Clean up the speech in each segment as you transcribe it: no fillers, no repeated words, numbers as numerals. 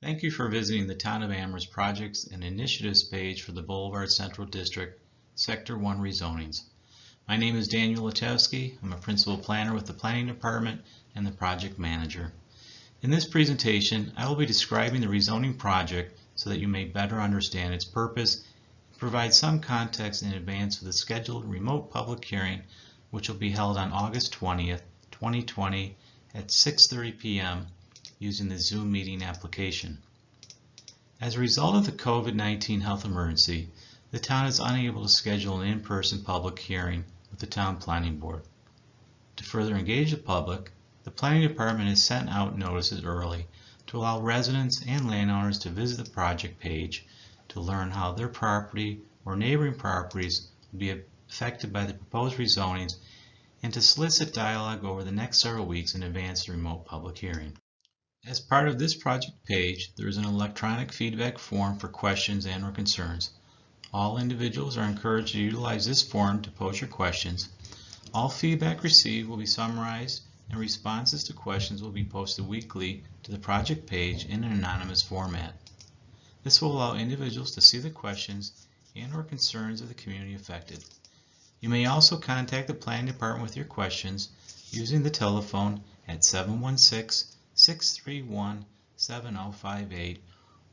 Thank you for visiting the Town of Amherst Projects and Initiatives page for the Boulevard Central District, Sector 1 Rezonings. My name is Daniel Ulatowski. I'm a Principal Planner with the Planning Department and the Project Manager. In this presentation, I will be describing the rezoning project so that you may better understand its purpose and provide some context in advance of the scheduled remote public hearing, which will be held on August 20th, 2020 at 6:30 p.m. using the Zoom meeting application. As a result of the COVID-19 health emergency, the town is unable to schedule an in-person public hearing with the Town Planning Board. To further engage the public, the Planning Department has sent out notices early to allow residents and landowners to visit the project page to learn how their property or neighboring properties will be affected by the proposed rezonings and to solicit dialogue over the next several weeks in advance of the remote public hearing. As part of this project page, there is an electronic feedback form for questions and/or concerns. All individuals are encouraged to utilize this form to pose your questions. All feedback received will be summarized, and responses to questions will be posted weekly to the project page in an anonymous format. This will allow individuals to see the questions and/or concerns of the community affected. You may also contact the Planning Department with your questions using the telephone at 716-631-7058,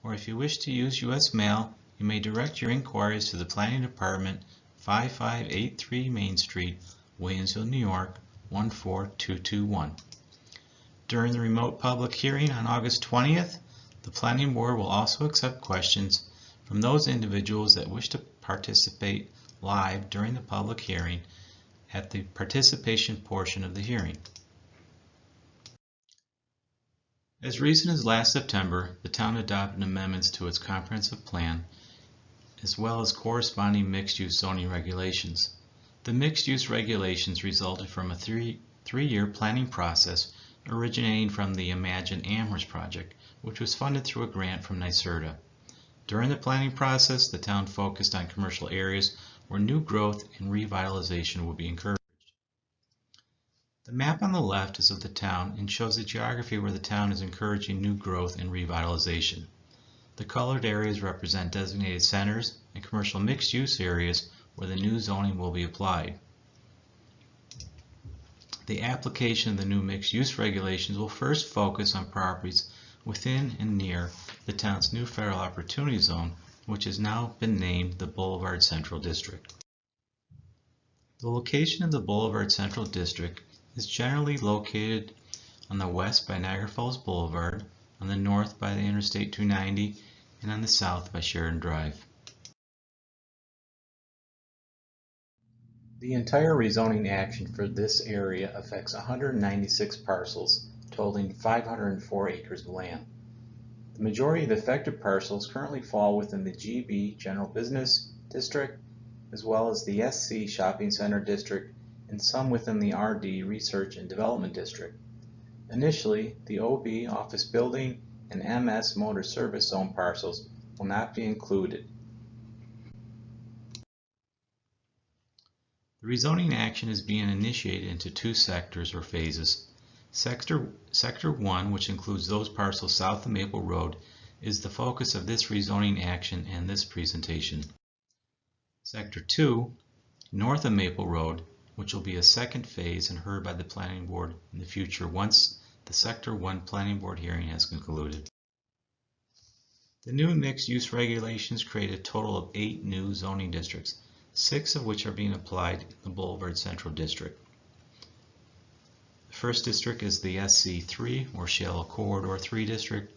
or if you wish to use U.S. mail, you may direct your inquiries to the Planning Department, 5583 Main Street, Williamsville, New York, 14221. During the remote public hearing on August 20th, the Planning Board will also accept questions from those individuals that wish to participate live during the public hearing at the participation portion of the hearing. As recent as last September, the town adopted amendments to its comprehensive plan as well as corresponding mixed-use zoning regulations. The mixed-use regulations resulted from a three-year planning process originating from the Imagine Amherst project, which was funded through a grant from NYSERDA. During the planning process, the town focused on commercial areas where new growth and revitalization will be encouraged. The map on the left is of the town and shows the geography where the town is encouraging new growth and revitalization. The colored areas represent designated centers and commercial mixed-use areas where the new zoning will be applied. The application of the new mixed-use regulations will first focus on properties within and near the town's new federal opportunity zone, which has now been named the Boulevard Central District. The location of the Boulevard Central District is generally located on the west by Niagara Falls Boulevard, on the north by the Interstate 290, and on the south by Sheridan Drive. The entire rezoning action for this area affects 196 parcels, totaling 504 acres of land. The majority of the affected parcels currently fall within the GB General Business District, as well as the SC Shopping Center District, and some within the RD Research and Development District. Initially, the OB Office Building and MS Motor Service Zone parcels will not be included. The rezoning action is being initiated into two sectors or phases. Sector 1, which includes those parcels south of Maple Road, is the focus of this rezoning action and this presentation. Sector 2, north of Maple Road, which will be a second phase and heard by the Planning Board in the future once the Sector 1 Planning Board hearing has concluded. The new mixed-use regulations create a total of 8 new zoning districts, 6 of which are being applied in the Boulevard Central District. The first district is the SC3 or Shallow Corridor 3 district.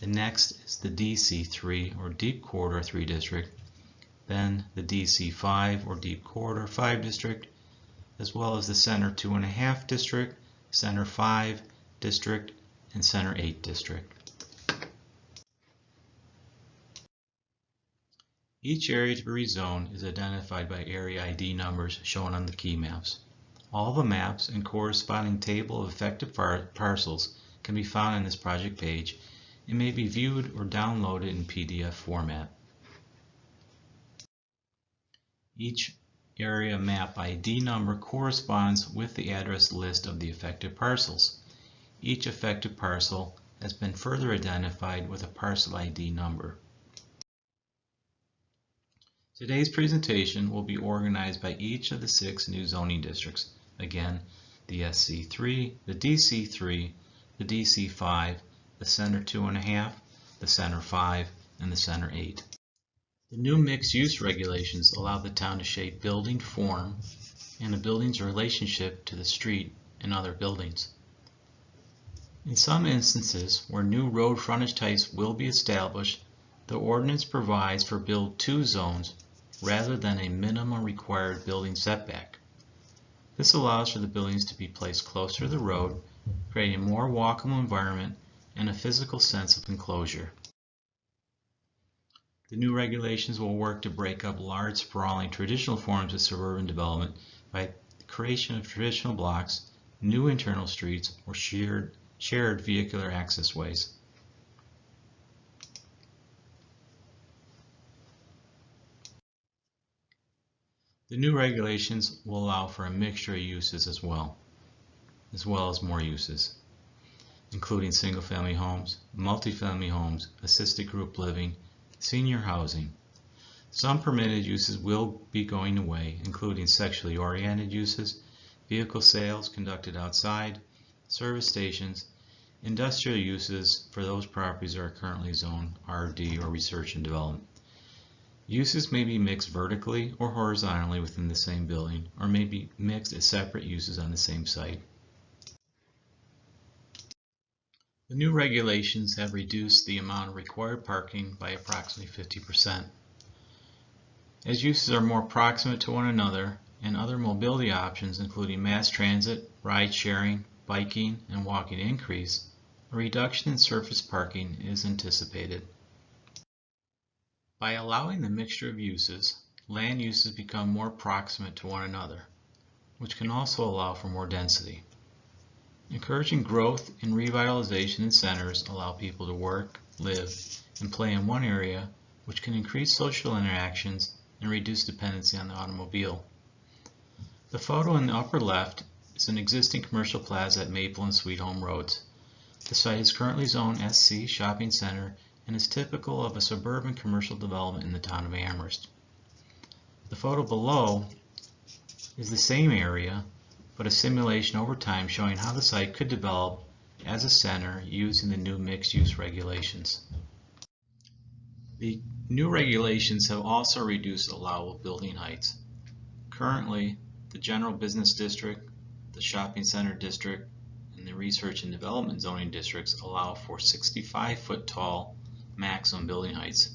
The next is the DC3 or Deep Corridor 3 district. Then the DC5 or Deep Corridor 5 district, as well as the Center 2.5 district, Center 5 district, and Center 8 district. Each area to be rezoned is identified by area ID numbers shown on the key maps. All the maps and corresponding table of affected parcels can be found on this project page and may be viewed or downloaded in PDF format. Each area map ID number corresponds with the address list of the affected parcels. Each affected parcel has been further identified with a parcel ID number. Today's presentation will be organized by each of the 6 new zoning districts. Again, the SC3, the DC3, the DC5, the Center 2.5, the Center 5, and the Center 8. The new mixed-use regulations allow the town to shape building form and a building's relationship to the street and other buildings. In some instances where new road frontage types will be established, the ordinance provides for build to zones rather than a minimum required building setback. This allows for the buildings to be placed closer to the road, creating a more walkable environment and a physical sense of enclosure. The new regulations will work to break up large, sprawling traditional forms of suburban development by the creation of traditional blocks, new internal streets, or shared vehicular access ways. The new regulations will allow for a mixture of uses as well as more uses, including single-family homes, multifamily homes, assisted group living, senior housing. Some permitted uses will be going away, including sexually oriented uses, vehicle sales conducted outside, service stations, industrial uses for those properties that are currently zoned RD or research and development. Uses may be mixed vertically or horizontally within the same building, or may be mixed as separate uses on the same site. The new regulations have reduced the amount of required parking by approximately 50%. As uses are more proximate to one another and other mobility options including mass transit, ride sharing, biking, and walking increase, a reduction in surface parking is anticipated. By allowing the mixture of uses, land uses become more proximate to one another, which can also allow for more density. Encouraging growth and revitalization in centers allow people to work, live, and play in one area, which can increase social interactions and reduce dependency on the automobile. The photo in the upper left is an existing commercial plaza at Maple and Sweet Home Roads. The site is currently zoned SC Shopping Center and is typical of a suburban commercial development in the town of Amherst. The photo below is the same area, but a simulation over time showing how the site could develop as a center using the new mixed-use regulations. The new regulations have also reduced allowable building heights. Currently, the General Business District, the Shopping Center District, and the Research and Development zoning districts allow for 65-foot tall maximum building heights.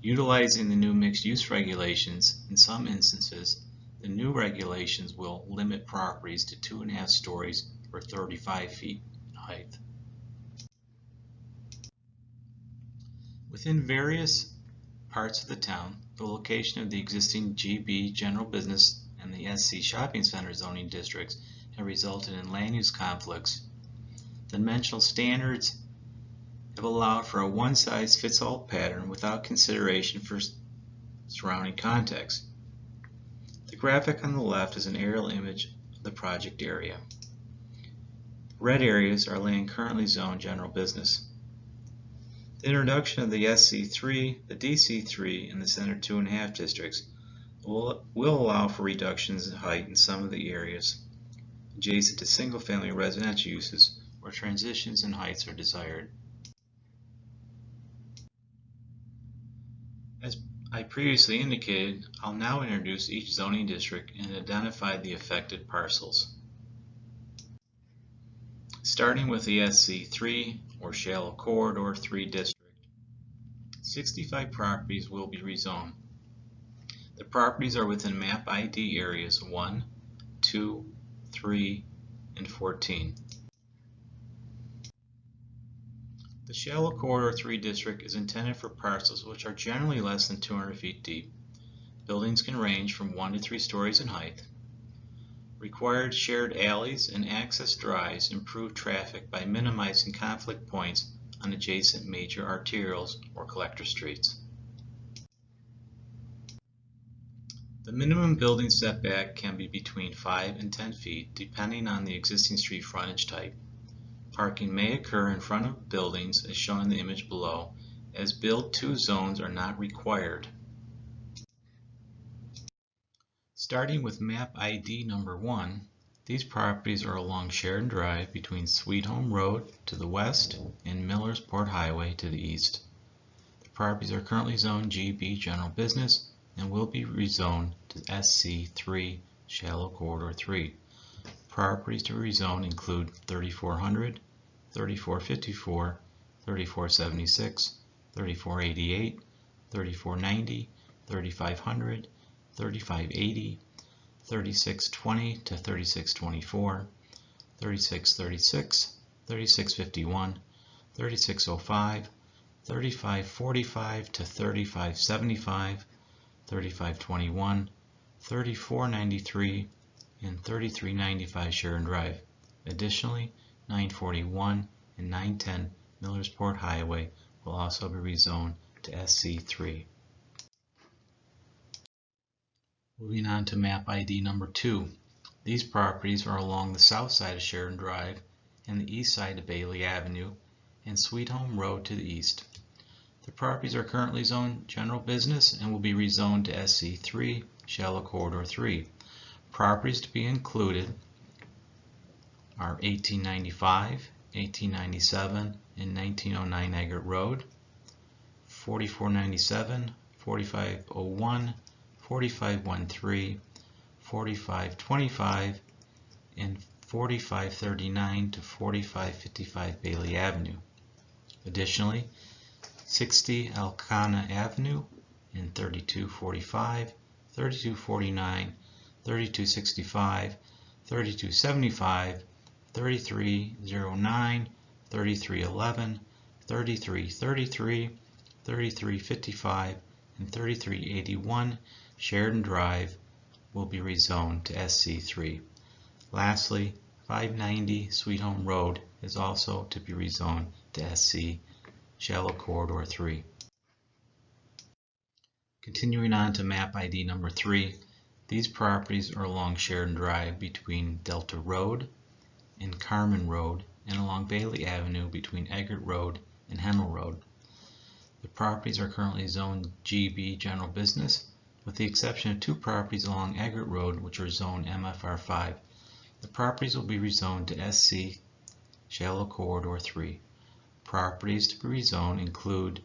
Utilizing the new mixed-use regulations, in some instances, the new regulations will limit properties to 2.5 stories or 35 feet in height. Within various parts of the town, the location of the existing GB General Business and the SC Shopping Center zoning districts have resulted in land use conflicts. The dimensional standards have allowed for a one-size-fits-all pattern without consideration for surrounding context. The graphic on the left is an aerial image of the project area. The red areas are land currently zoned general business. The introduction of the SC3, the DC3, and the Center 2.5 districts will allow for reductions in height in some of the areas adjacent to single-family residential uses where transitions in heights are desired. As I previously indicated, I'll now introduce each zoning district and identify the affected parcels. Starting with the SC3 or Shallow Corridor 3 district, 65 properties will be rezoned. The properties are within map ID areas 1, 2, 3, and 14. The Shallow Corridor 3 district is intended for parcels which are generally less than 200 feet deep. Buildings can range from 1 to 3 stories in height. Required shared alleys and access drives improve traffic by minimizing conflict points on adjacent major arterials or collector streets. The minimum building setback can be between 5 and 10 feet depending on the existing street frontage type. Parking may occur in front of buildings as shown in the image below, as Build To zones are not required. Starting with map ID number 1, these properties are along Sheridan Drive between Sweet Home Road to the west and Millersport Highway to the east. The properties are currently zoned GB General Business and will be rezoned to SC3 Shallow Corridor 3. Properties to rezone include 3400, 3454, 3476, 3488, 3490, 3500, 3580, 3620 to 3624, 3636, 3651, 3605, 3545 to 3575, 3521, 3493, and 3395 Sheridan Drive. Additionally, 941 and 910 Millersport Highway will also be rezoned to SC3. Moving on to map ID number 2. These properties are along the south side of Sheridan Drive and the east side of Bailey Avenue and Sweet Home Road to the east. The properties are currently zoned General Business and will be rezoned to SC3 Shallow Corridor 3. Properties to be included are 1895, 1897, and 1909 Eggert Road, 4497, 4501, 4513, 4525, and 4539 to 4555 Bailey Avenue. Additionally, 60 Alcana Avenue and 3245, 3249, 3265, 3275, 3309, 3311, 3333, 3355, and 3381 Sheridan Drive will be rezoned to SC3. Lastly, 590 Sweet Home Road is also to be rezoned to SC Shallow Corridor 3. Continuing on to map ID number 3, these properties are along Sheridan Drive between Delta Road and Carmen Road and along Bailey Avenue between Eggert Road and Hennel Road. The properties are currently zoned GB General Business, with the exception of 2 properties along Eggert Road which are zoned MFR5. The properties will be rezoned to SC Shallow Corridor 3. Properties to be rezoned include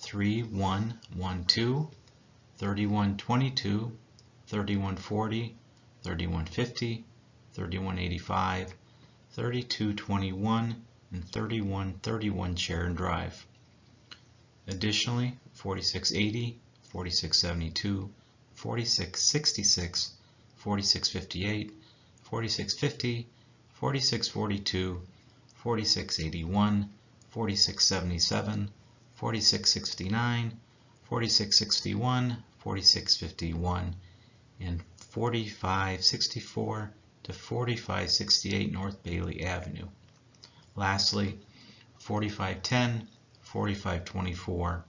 3112, 3122, 3140, 3150, 3185, 3221, and 3131 Sheridan Drive. Additionally, 4680, 4672, 4666, 4658, 4650, 4642, 4681, 4677, 4669, 4661, 4651, and 4564 to 4568 North Bailey Avenue. Lastly, 4510, 4524,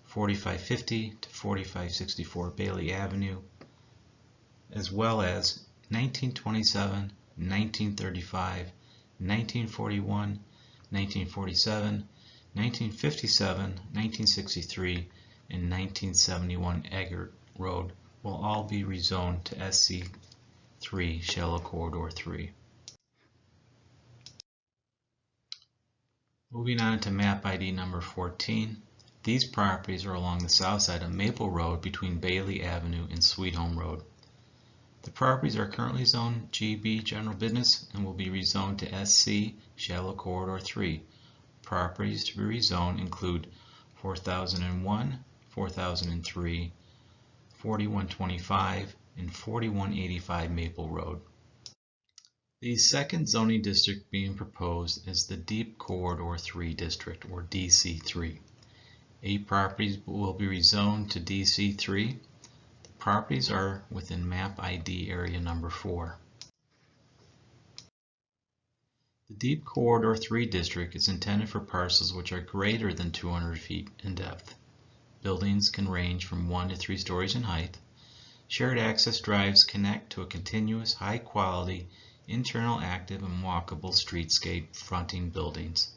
4550 to 4564 Bailey Avenue, as well as 1927, 1935, 1941, 1947, 1957, 1963, and 1971 Eggert Road will all be rezoned to SC3 Shallow Corridor 3. Moving on to map ID number 14, these properties are along the south side of Maple Road between Bailey Avenue and Sweet Home Road. The properties are currently zoned GB General Business and will be rezoned to SC Shallow Corridor 3. Properties to be rezoned include 4001, 4003, 4125, and 4185 Maple Road. The second zoning district being proposed is the Deep Corridor 3 District, or DC3. 8 properties will be rezoned to DC3. The properties are within map ID area number 4. The Deep Corridor 3 District is intended for parcels which are greater than 200 feet in depth. Buildings can range from 1 to 3 stories in height. Shared access drives connect to a continuous, high-quality, internal active and walkable streetscape fronting buildings.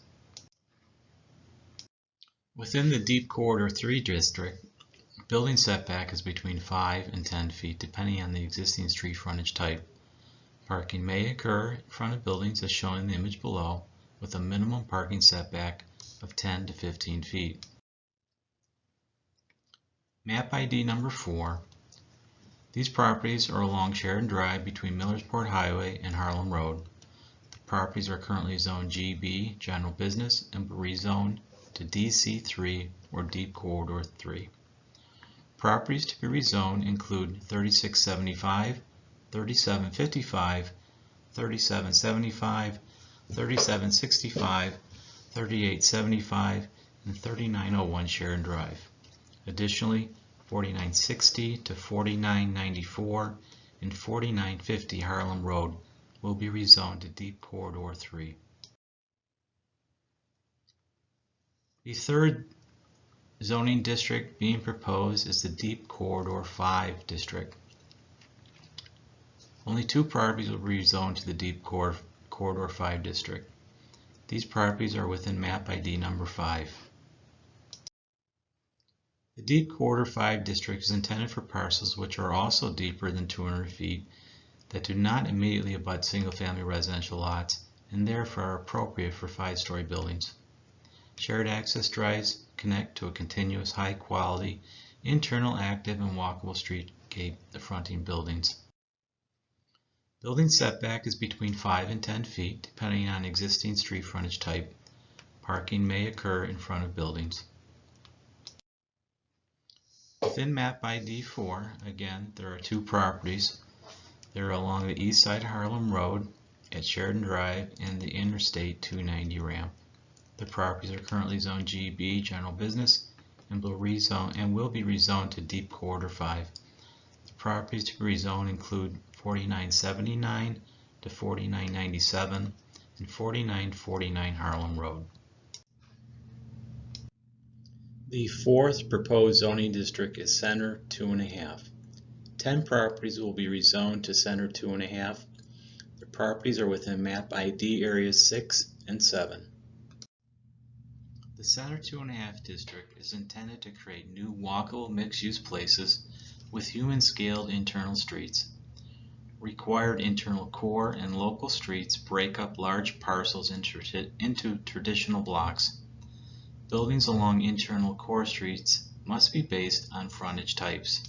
Within the Deep Corridor 3 district, building setback is between 5 and 10 feet depending on the existing street frontage type. Parking may occur in front of buildings as shown in the image below, with a minimum parking setback of 10 to 15 feet. Map ID number 4. These properties are along Sheridan Drive between Millersport Highway and Harlem Road. The properties are currently zoned GB, General Business, and rezoned to DC3 or Deep Corridor 3. Properties to be rezoned include 3675, 3755, 3775, 3765, 3875, and 3901 Sheridan Drive. Additionally, 4960 to 4994 and 4950 Harlem Road will be rezoned to Deep Corridor 3. The third zoning district being proposed is the Deep Corridor 5 district. Only 2 properties will be rezoned to the Deep Corridor 5 district. These properties are within map ID number 5. The Deep Corridor 5 district is intended for parcels which are also deeper than 200 feet that do not immediately abut single-family residential lots and therefore are appropriate for 5-story buildings. Shared access drives connect to a continuous high-quality internal active and walkable streetscape fronting buildings. Building setback is between 5 and 10 feet depending on existing street frontage type. Parking may occur in front of buildings. Within map ID 4, again, there are 2 properties. They're along the east side of Harlem Road at Sheridan Drive and the Interstate 290 ramp. The properties are currently zoned GB, General Business, and will be rezoned to Deep Corridor 5. The properties to be rezoned include 4979 to 4997 and 4949 Harlem Road. The 4th proposed zoning district is Center 2.5. 10 properties will be rezoned to Center 2.5. The properties are within map ID areas 6 and 7. The Center 2.5 district is intended to create new walkable mixed-use places with human-scaled internal streets. Required internal core and local streets break up large parcels into traditional blocks. Buildings along internal core streets must be based on frontage types.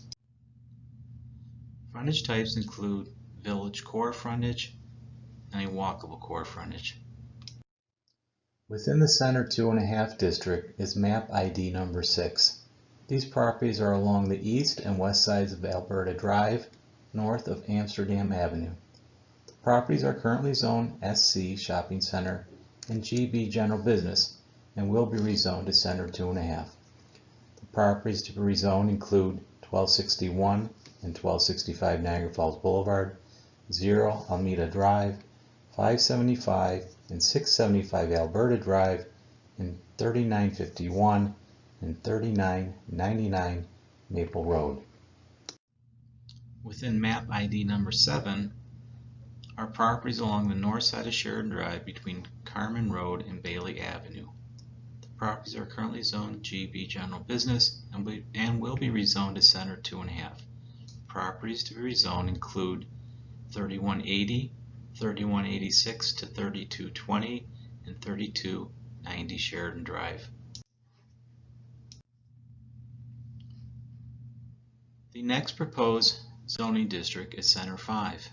Frontage types include village core frontage and a walkable core frontage. Within the Center 2.5 district is map ID number 6. These properties are along the east and west sides of Alberta Drive, north of Amsterdam Avenue. The properties are currently zoned SC Shopping Center and GB General Business and will be rezoned to Center 2.5. The properties to be rezoned include 1261 and 1265 Niagara Falls Boulevard, 0 Almeda Drive, 575 and 675 Alberta Drive, and 3951 and 3999 Maple Road. Within map ID number 7 are properties along the north side of Sheridan Drive between Carmen Road and Bailey Avenue. The properties are currently zoned GB General Business and will be rezoned to Center 2.5. Properties to be rezoned include 3180, 3186 to 3220, and 3290 Sheridan Drive. The next proposed zoning district is Center 5.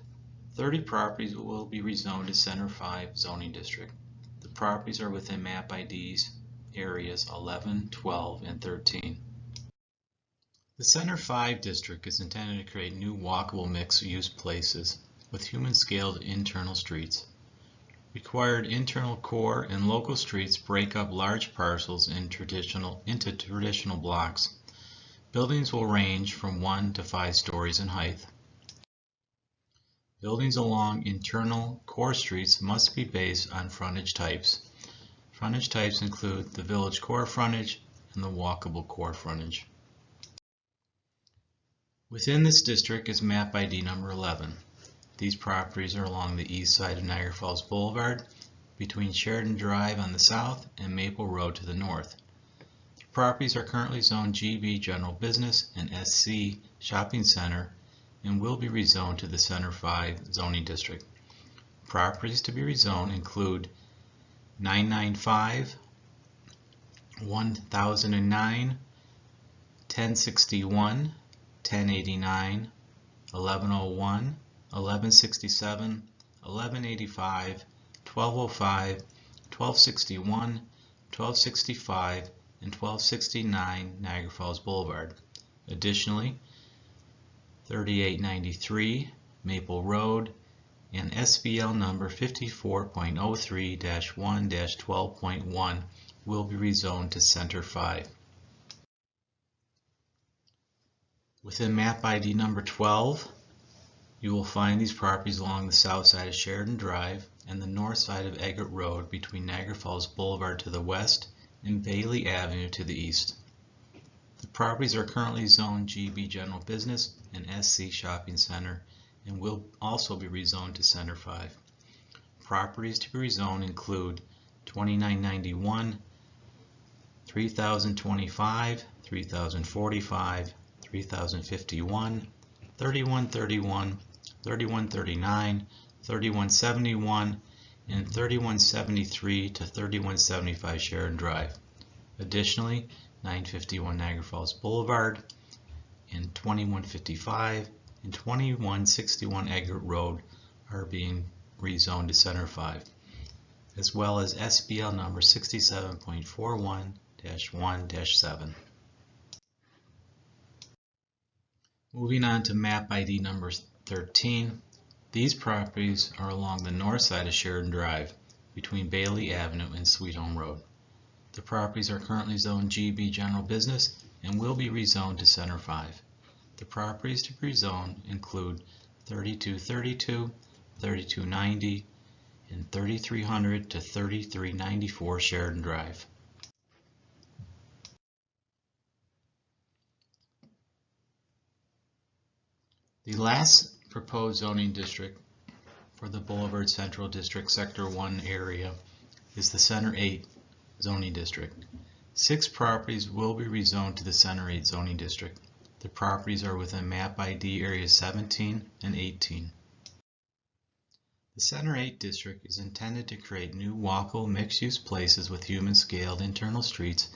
30 properties will be rezoned to Center 5 zoning district. The properties are within map IDs areas 11, 12, and 13. The Center 5 district is intended to create new walkable mixed-use places with human-scaled internal streets. Required internal core and local streets break up large parcels into traditional blocks. Buildings will range from 1 to 5 stories in height. Buildings along internal core streets must be based on frontage types. Frontage types include the village core frontage and the walkable core frontage. Within this district is map ID number 11. These properties are along the east side of Niagara Falls Boulevard, between Sheridan Drive on the south and Maple Road to the north. The properties are currently zoned GB General Business and SC Shopping Center and will be rezoned to the Center 5 zoning district. Properties to be rezoned include 995, 1009, 1061, 1089, 1101, 1167, 1185, 1205, 1261, 1265, and 1269 Niagara Falls Boulevard. Additionally, 3893 Maple Road and SBL number 54.03-1-12.1 will be rezoned to Center 5. Within map ID number 12, you will find these properties along the south side of Sheridan Drive and the north side of Eggert Road between Niagara Falls Boulevard to the west and Bailey Avenue to the east. The properties are currently zoned GB General Business and SC Shopping Center and will also be rezoned to Center 5. Properties to be rezoned include 2991, 3025, 3045, 3051, 3131, 3139, 3171, and 3173 to 3175 Sheridan Drive. Additionally, 951 Niagara Falls Boulevard and 2155 and 2161 Eggert Road are being rezoned to Center 5, as well as SBL number 67.41-1-7. Moving on to map ID number 13, these properties are along the north side of Sheridan Drive between Bailey Avenue and Sweet Home Road. The properties are currently zoned GB General Business and will be rezoned to Center 5. The properties to be rezoned include 3232, 3290, and 3300 to 3394 Sheridan Drive. The last proposed zoning district for the Boulevard Central District Sector 1 area is the Center 8 zoning district. 6 properties will be rezoned to the Center 8 zoning district. The properties are within map ID areas 17 and 18. The Center 8 district is intended to create new walkable mixed-use places with human-scaled internal streets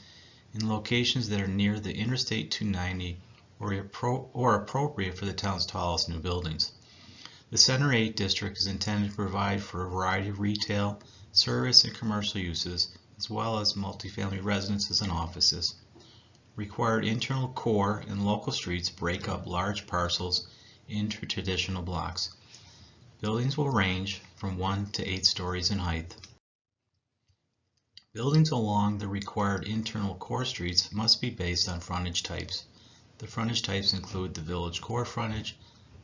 in locations that are near the Interstate 290 or appropriate for the town's tallest new buildings. The Center 8 district is intended to provide for a variety of retail, service, and commercial uses, as well as multifamily residences and offices. Required internal core and local streets break up large parcels into traditional blocks. Buildings will range from 1 to 8 stories in height. Buildings along the required internal core streets must be based on frontage types. The frontage types include the village core frontage,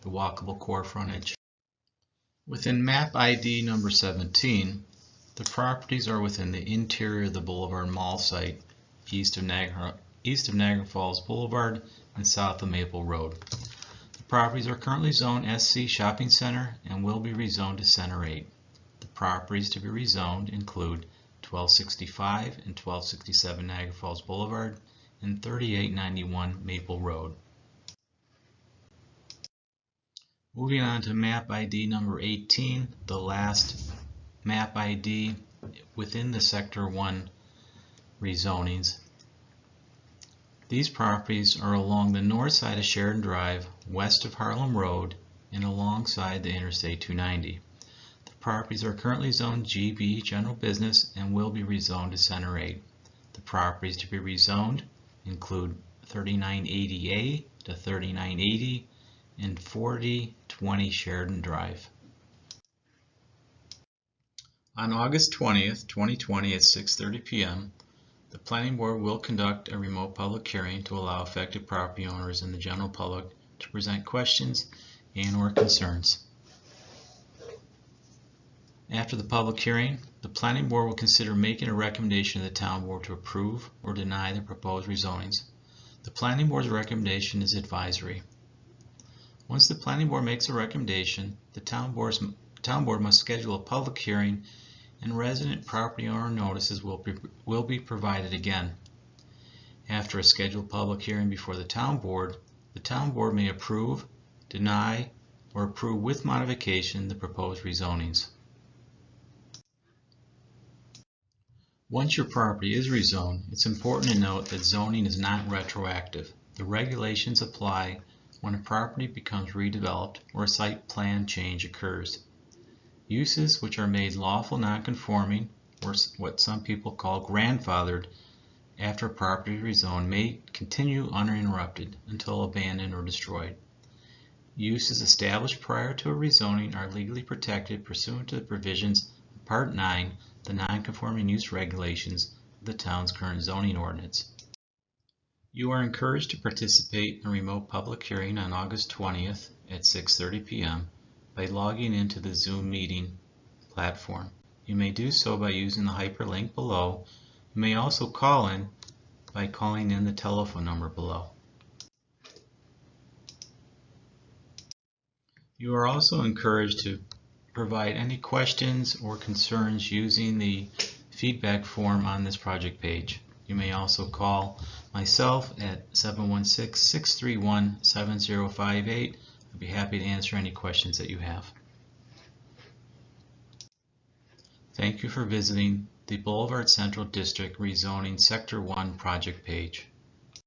the walkable core frontage. Within map ID number 17, the properties are within the interior of the Boulevard Mall site, east of Niagara Falls Boulevard and south of Maple Road. The properties are currently zoned SC Shopping Center and will be rezoned to Center 8. The properties to be rezoned include 1265 and 1267 Niagara Falls Boulevard and 3891 Maple Road. Moving on to map ID number 18, the last map ID within the Sector 1 rezonings. These properties are along the north side of Sheridan Drive, west of Harlem Road, and alongside the Interstate 290. The properties are currently zoned GB General Business and will be rezoned to Center 8. The properties to be rezoned include 3980A to 3980 and 4020 Sheridan Drive. On August 20th, 2020 at 6:30 p.m., the Planning Board will conduct a remote public hearing to allow affected property owners and the general public to present questions and/or concerns. After the public hearing, the Planning Board will consider making a recommendation to the Town Board to approve or deny the proposed rezonings. The Planning Board's recommendation is advisory. Once the Planning Board makes a recommendation, the Town Board must schedule a public hearing, and resident property owner notices will be provided again. After a scheduled public hearing before the Town Board may approve, deny, or approve with modification the proposed rezonings. Once your property is rezoned, it's important to note that zoning is not retroactive. The regulations apply when a property becomes redeveloped or a site plan change occurs. Uses which are made lawful non-conforming, or what some people call grandfathered, after a property is rezoned may continue uninterrupted until abandoned or destroyed. Uses established prior to a rezoning are legally protected pursuant to the provisions of Part 9, the non-conforming use regulations of the town's current zoning ordinance. You are encouraged to participate in a remote public hearing on August 20th at 6:30 p.m. by logging into the Zoom meeting platform. You may do so by using the hyperlink below. You may also call in by calling in the telephone number below. You are also encouraged to provide any questions or concerns using the feedback form on this project page. You may also call myself at 716-631-7058. I'd be happy to answer any questions that you have. Thank you for visiting the Boulevard Central District Rezoning Sector 1 project page.